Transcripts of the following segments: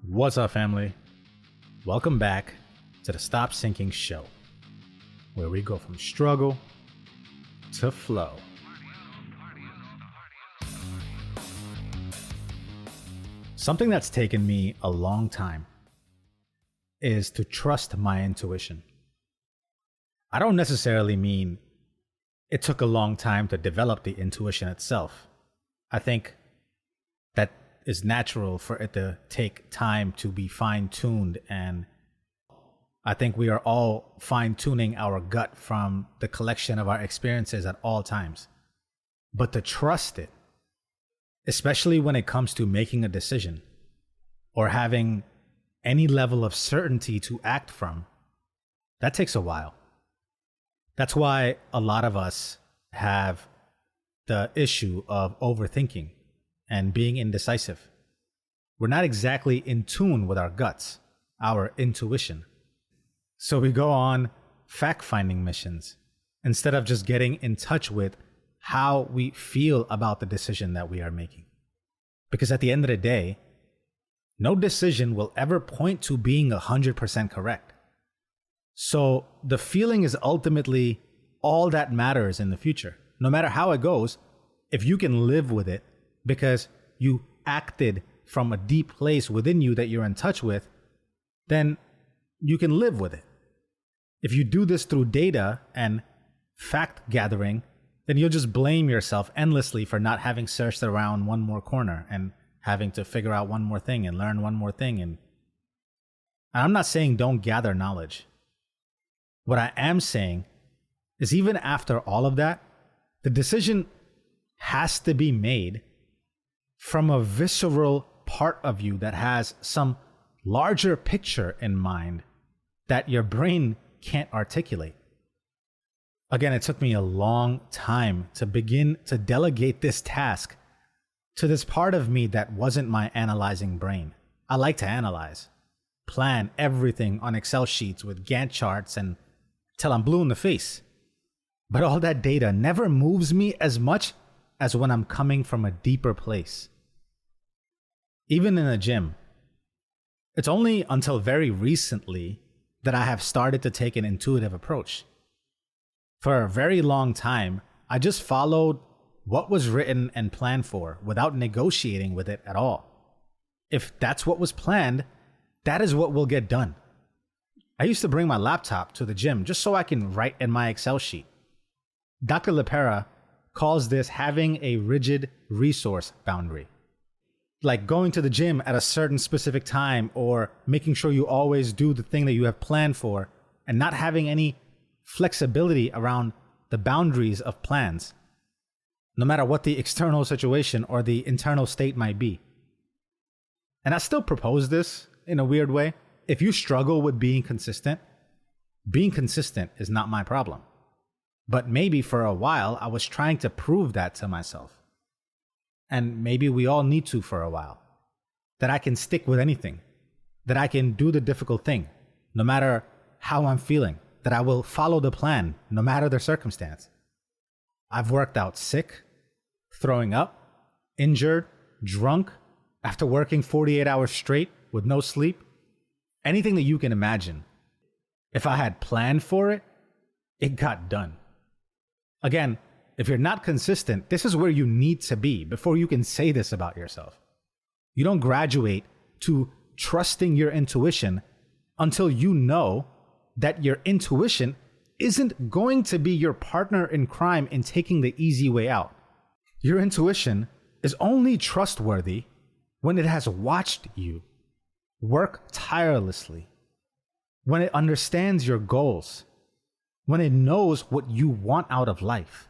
What's up, family? Welcome back to the Stop Sinking Show, where we go from struggle to flow. Something that's taken me a long time is to trust my intuition. I don't necessarily mean it took a long time to develop the intuition itself. I think that is natural for it to take time to be fine-tuned, and I think we are all fine-tuning our gut from the collection of our experiences at all times. But to trust it, especially when it comes to making a decision or having any level of certainty to act from, that takes a while. That's why a lot of us have the issue of overthinking and being indecisive. We're not exactly in tune with our guts, our intuition. So we go on fact-finding missions instead of just getting in touch with how we feel about the decision that we are making. Because at the end of the day, no decision will ever point to being 100% correct. So the feeling is ultimately all that matters in the future. No matter how it goes, if you can live with it because you acted from a deep place within you that you're in touch with, then you can live with it. If you do this through data and fact gathering, then you'll just blame yourself endlessly for not having searched around one more corner and having to figure out one more thing and learn one more thing. And I'm not saying don't gather knowledge. What I am saying is even after all of that, the decision has to be made from a visceral part of you that has some larger picture in mind that your brain can't articulate. Again, it took me a long time to begin to delegate this task to this part of me that wasn't my analyzing brain. I like to analyze, plan everything on Excel sheets with Gantt charts and till I'm blue in the face. But all that data never moves me as much as when I'm coming from a deeper place. Even in the gym, it's only until very recently that I have started to take an intuitive approach. For a very long time, I just followed what was written and planned for without negotiating with it at all. If that's what was planned, that is what will get done. I used to bring my laptop to the gym just so I can write in my Excel sheet. Dr. LePera calls this having a rigid resource boundary. Like going to the gym at a certain specific time or making sure you always do the thing that you have planned for and not having any flexibility around the boundaries of plans, no matter what the external situation or the internal state might be. And I still propose this in a weird way. If you struggle with being consistent is not my problem. But maybe for a while, I was trying to prove that to myself. And maybe we all need to for a while. That I can stick with anything. That I can do the difficult thing, no matter how I'm feeling. That I will follow the plan, no matter the circumstance. I've worked out sick, throwing up, injured, drunk, after working 48 hours straight with no sleep. Anything that you can imagine. If I had planned for it, it got done. Again, if you're not consistent, this is where you need to be before you can say this about yourself. You don't graduate to trusting your intuition until you know that your intuition isn't going to be your partner in crime in taking the easy way out. Your intuition is only trustworthy when it has watched you work tirelessly, when it understands your goals, when it knows what you want out of life,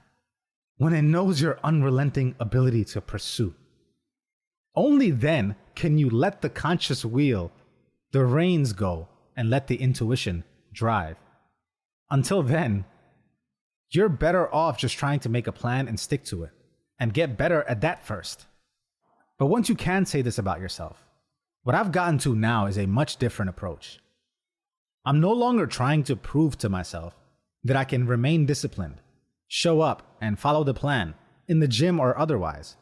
when it knows your unrelenting ability to pursue. Only then can you let the conscious wheel, the reins go, and let the intuition drive. Until then, you're better off just trying to make a plan and stick to it, and get better at that first. But once you can say this about yourself, what I've gotten to now is a much different approach. I'm no longer trying to prove to myself that I can remain disciplined, show up, and follow the plan in the gym or otherwise.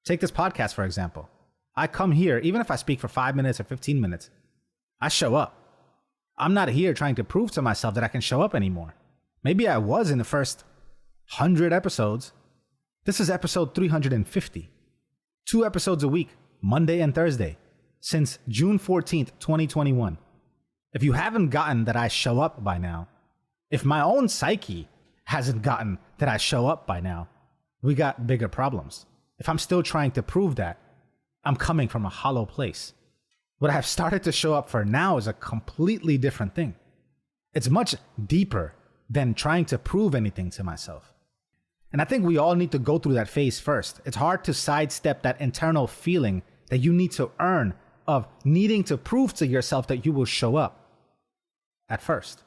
Take this podcast, for example. I come here, even if I speak for 5 minutes or 15 minutes, I show up. I'm not here trying to prove to myself that I can show up anymore. Maybe I was in the first 100 episodes. This is episode 350. 2 episodes a week, Monday and Thursday, since June 14th, 2021. If you haven't gotten that I show up by now, if my own psyche hasn't gotten that I show up by now, we got bigger problems. If I'm still trying to prove that, I'm coming from a hollow place. What I have started to show up for now is a completely different thing. It's much deeper than trying to prove anything to myself. And I think we all need to go through that phase first. It's hard to sidestep that internal feeling that you need to earn of needing to prove to yourself that you will show up at first.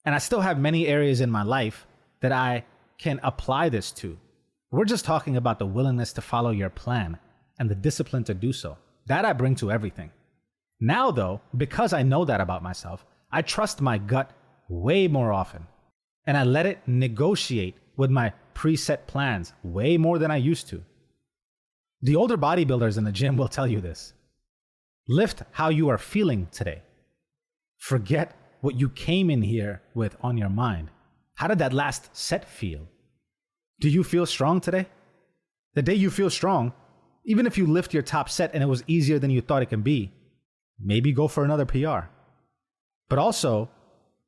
And I still have many areas in my life that I can apply this to. We're just talking about the willingness to follow your plan and the discipline to do so. That I bring to everything. Now, though, because I know that about myself, I trust my gut way more often. And I let it negotiate with my preset plans way more than I used to. The older bodybuilders in the gym will tell you this. Lift how you are feeling today. Forget what you came in here with on your mind. How did that last set feel? Do you feel strong today? The day you feel strong, even if you lift your top set and it was easier than you thought it can be, maybe go for another PR. But also,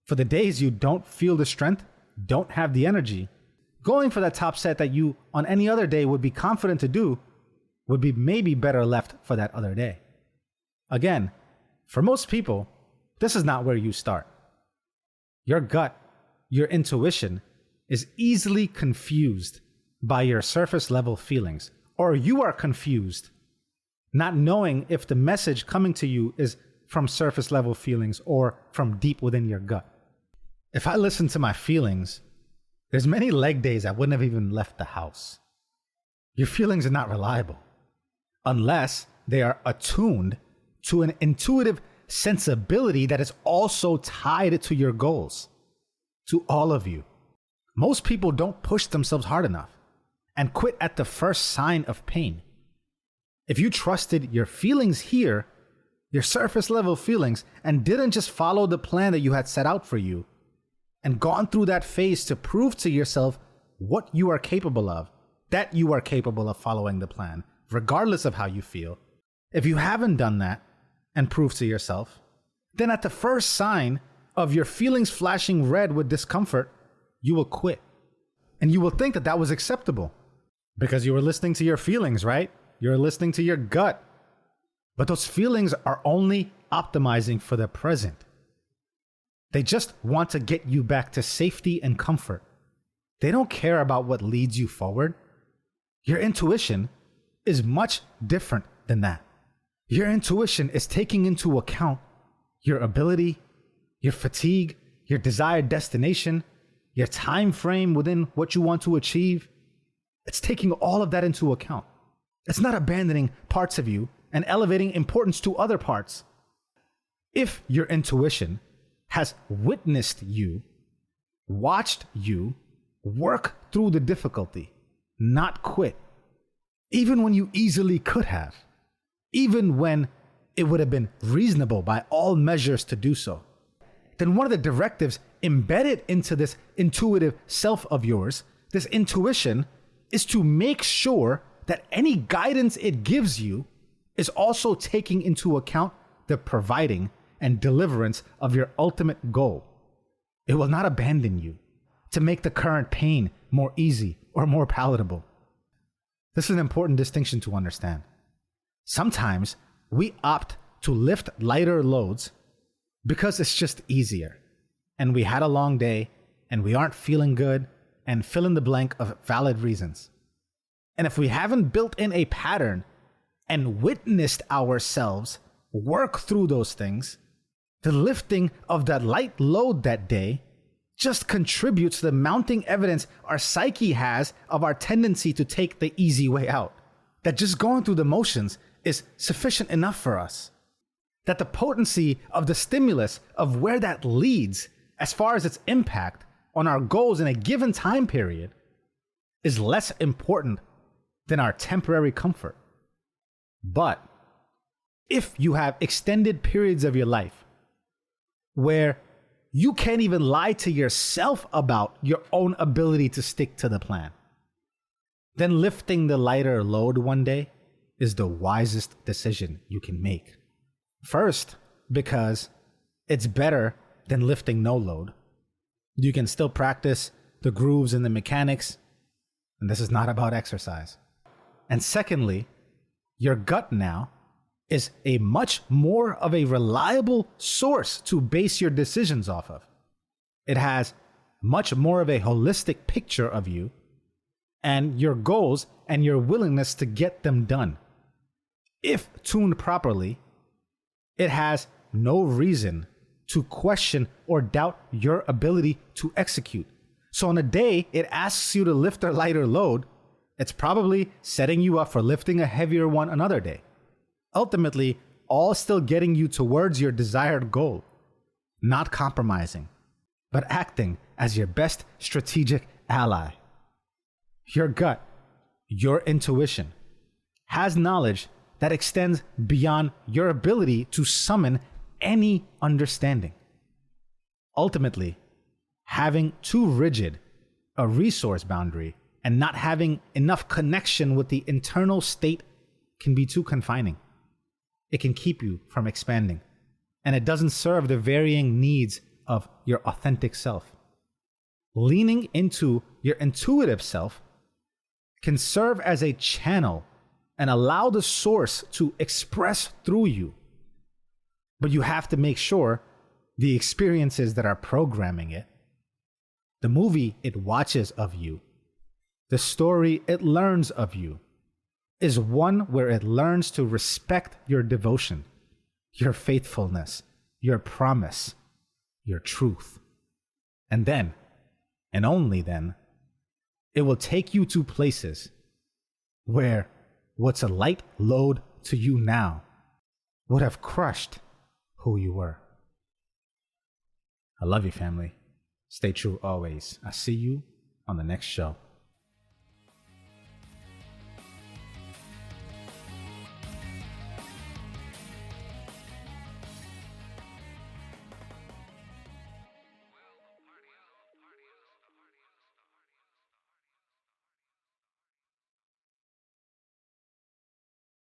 for the days you don't feel the strength, don't have the energy, going for that top set that you on any other day would be confident to do would be maybe better left for that other day. Again, for most people, this is not where you start. Your gut, your intuition, is easily confused by your surface level feelings, or you are confused, not knowing if the message coming to you is from surface level feelings or from deep within your gut. If I listen to my feelings, there's many leg days I wouldn't have even left the house. Your feelings are not reliable unless they are attuned to an intuitive sensibility that is also tied to your goals, to all of you. Most people don't push themselves hard enough and quit at the first sign of pain. If you trusted your feelings here, your surface level feelings, and didn't just follow the plan that you had set out for you, and gone through that phase to prove to yourself what you are capable of, that you are capable of following the plan, regardless of how you feel. If you haven't done that and proved to yourself, then at the first sign of your feelings flashing red with discomfort, you will quit. And you will think that that was acceptable because you were listening to your feelings, right? You're listening to your gut. But those feelings are only optimizing for the present. They just want to get you back to safety and comfort. They don't care about what leads you forward. Your intuition is much different than that. Your intuition is taking into account your ability, your fatigue, your desired destination, your time frame within what you want to achieve. It's taking all of that into account. It's not abandoning parts of you and elevating importance to other parts. If your intuition has witnessed you, watched you work through the difficulty, not quit, even when you easily could have, even when it would have been reasonable by all measures to do so, then one of the directives embedded into this intuitive self of yours, this intuition, is to make sure that any guidance it gives you is also taking into account the providing and deliverance of your ultimate goal. It will not abandon you to make the current pain more easy or more palatable. This is an important distinction to understand. Sometimes we opt to lift lighter loads because it's just easier, and we had a long day, and we aren't feeling good, and fill in the blank of valid reasons. And if we haven't built in a pattern and witnessed ourselves work through those things, the lifting of that light load that day just contributes to the mounting evidence our psyche has of our tendency to take the easy way out. That just going through the motions is sufficient enough for us. That the potency of the stimulus of where that leads, as far as its impact on our goals in a given time period, is less important than our temporary comfort. But If you have extended periods of your life where you can't even lie to yourself about your own ability to stick to the plan, then lifting the lighter load one day is the wisest decision you can make. First, because it's better than lifting no load. You can still practice the grooves and the mechanics, and this is not about exercise. And secondly, your gut now is a much more of a reliable source to base your decisions off of. It has much more of a holistic picture of you and your goals and your willingness to get them done. If tuned properly, it has no reason to question or doubt your ability to execute. So on a day it asks you to lift a lighter load, it's probably setting you up for lifting a heavier one another day. Ultimately, all still getting you towards your desired goal, not compromising, but acting as your best strategic ally. Your gut, your intuition, has knowledge that extends beyond your ability to summon any understanding. Ultimately, having too rigid a resource boundary and not having enough connection with the internal state can be too confining. It can keep you from expanding, and it doesn't serve the varying needs of your authentic self. Leaning into your intuitive self can serve as a channel and allow the source to express through you. But you have to make sure the experiences that are programming it, the movie it watches of you, the story it learns of you, is one where it learns to respect your devotion, your faithfulness, your promise, your truth. And then, and only then, it will take you to places where what's a light load to you now would have crushed who you were. I love you, family. Stay true always. I see you on the next show.